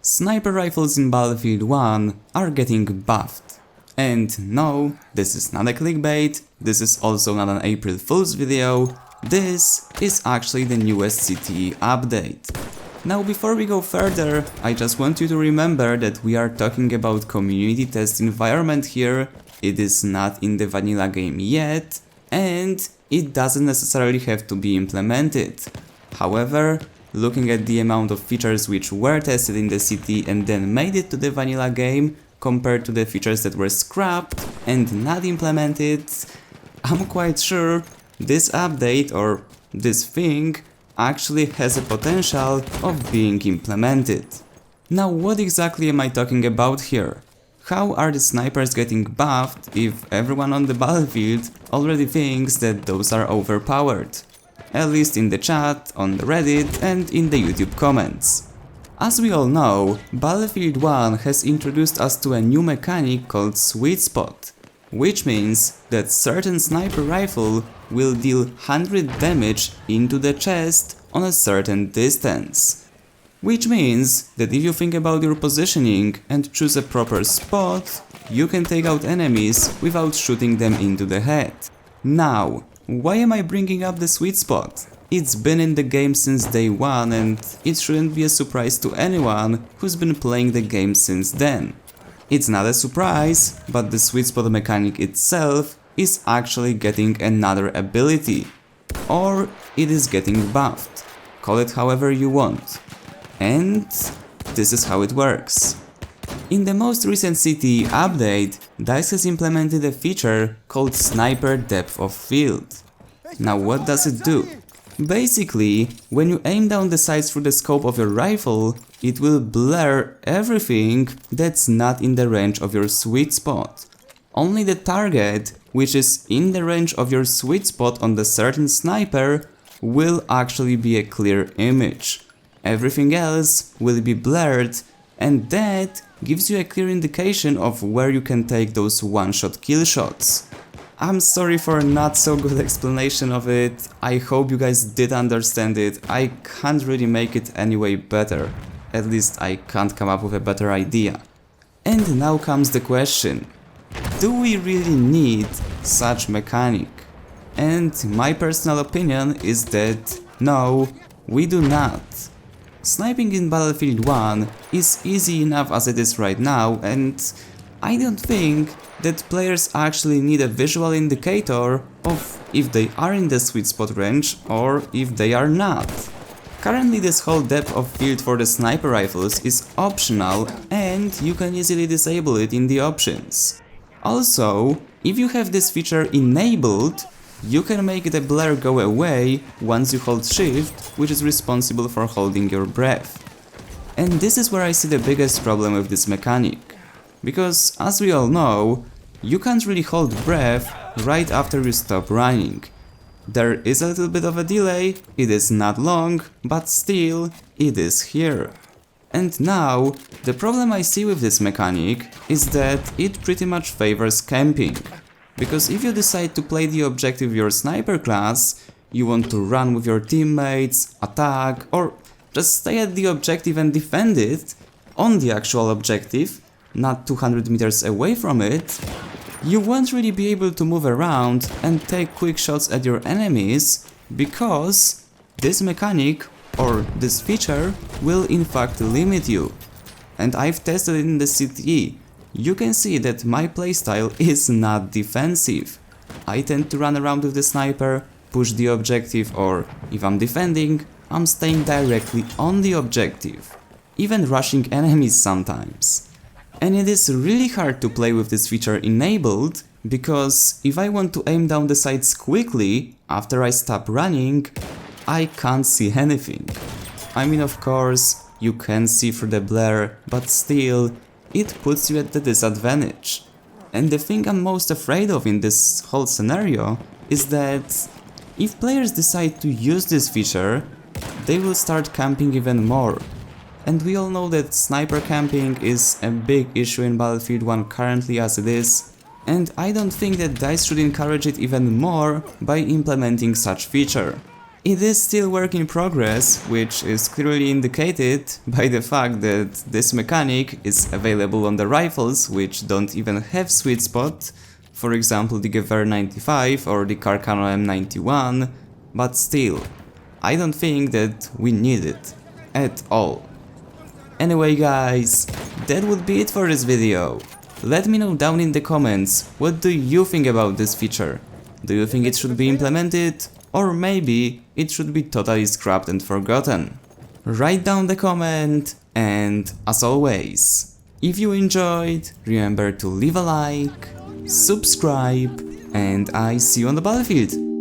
Sniper rifles in Battlefield 1 are getting buffed. And no, this is not a clickbait, this is also not an April Fool's video, this is actually the newest CTE update. Now before we go further, I just want you to remember that we are talking about community test environment here, it is not in the vanilla game yet, and it doesn't necessarily have to be implemented. However, looking at the amount of features which were tested in the CTE and then made it to the vanilla game, compared to the features that were scrapped and not implemented, I'm quite sure this update or this thing actually has a potential of being implemented. Now what exactly am I talking about here? How are the snipers getting buffed if everyone on the battlefield already thinks that those are overpowered? At least in the chat, on the Reddit and in the YouTube comments. As we all know, Battlefield 1 has introduced us to a new mechanic called sweetspot, which means that certain sniper rifle will deal 100 damage into the chest on a certain distance. Which means that if you think about your positioning and choose a proper spot, you can take out enemies without shooting them into the head. Now, why am I bringing up the sweet spot? It's been in the game since day one and it shouldn't be a surprise to anyone who's been playing the game since then. It's not a surprise, but the sweet spot mechanic itself is actually getting another ability. Or it is getting buffed. Call it however you want. And this is how it works. In the most recent CTE update, DICE has implemented a feature called Sniper Depth of Field. Now what does it do? Basically, when you aim down the sights through the scope of your rifle, it will blur everything that's not in the range of your sweet spot. Only the target, which is in the range of your sweet spot on the certain sniper, will actually be a clear image. Everything else will be blurred, and that gives you a clear indication of where you can take those one-shot kill shots. I'm sorry for a not so good explanation of it, I hope you guys did understand it, I can't really make it any way better. At least I can't come up with a better idea. And now comes the question, do we really need such mechanic? And my personal opinion is that no, we do not. Sniping in Battlefield 1 is easy enough as it is right now, and I don't think that players actually need a visual indicator of if they are in the sweet spot range or if they are not. Currently this whole depth of field for the sniper rifles is optional and you can easily disable it in the options. Also, if you have this feature enabled, you can make the blur go away once you hold shift, which is responsible for holding your breath. And this is where I see the biggest problem with this mechanic. Because, as we all know, you can't really hold breath right after you stop running. There is a little bit of a delay, it is not long, but still, it is here. And now, the problem I see with this mechanic is that it pretty much favors camping. Because if you decide to play the objective of your sniper class, you want to run with your teammates, attack, or just stay at the objective and defend it, on the actual objective, not 200 meters away from it, you won't really be able to move around and take quick shots at your enemies, because this mechanic, or this feature, will in fact limit you. And I've tested it in the CTE. You can see that my playstyle is not defensive. I tend to run around with the sniper, push the objective, or if I'm defending, I'm staying directly on the objective. Even rushing enemies sometimes. And it is really hard to play with this feature enabled, because if I want to aim down the sights quickly after I stop running, I can't see anything. I mean, of course, you can see through the blur, but still, it puts you at the disadvantage. And the thing I'm most afraid of in this whole scenario is that if players decide to use this feature, they will start camping even more. And we all know that sniper camping is a big issue in Battlefield 1 currently as it is, and I don't think that DICE should encourage it even more by implementing such feature. It is still work in progress, which is clearly indicated by the fact that this mechanic is available on the rifles which don't even have sweet spot, for example the Gewehr 95 or the Carcano M91, but still, I don't think that we need it at all. Anyway guys, that would be it for this video. Let me know down in the comments, what do you think about this feature? Do you think it should be implemented? Or maybe it should be totally scrapped and forgotten? Write down the comment, and as always, if you enjoyed, remember to leave a like, subscribe, and I see you on the battlefield.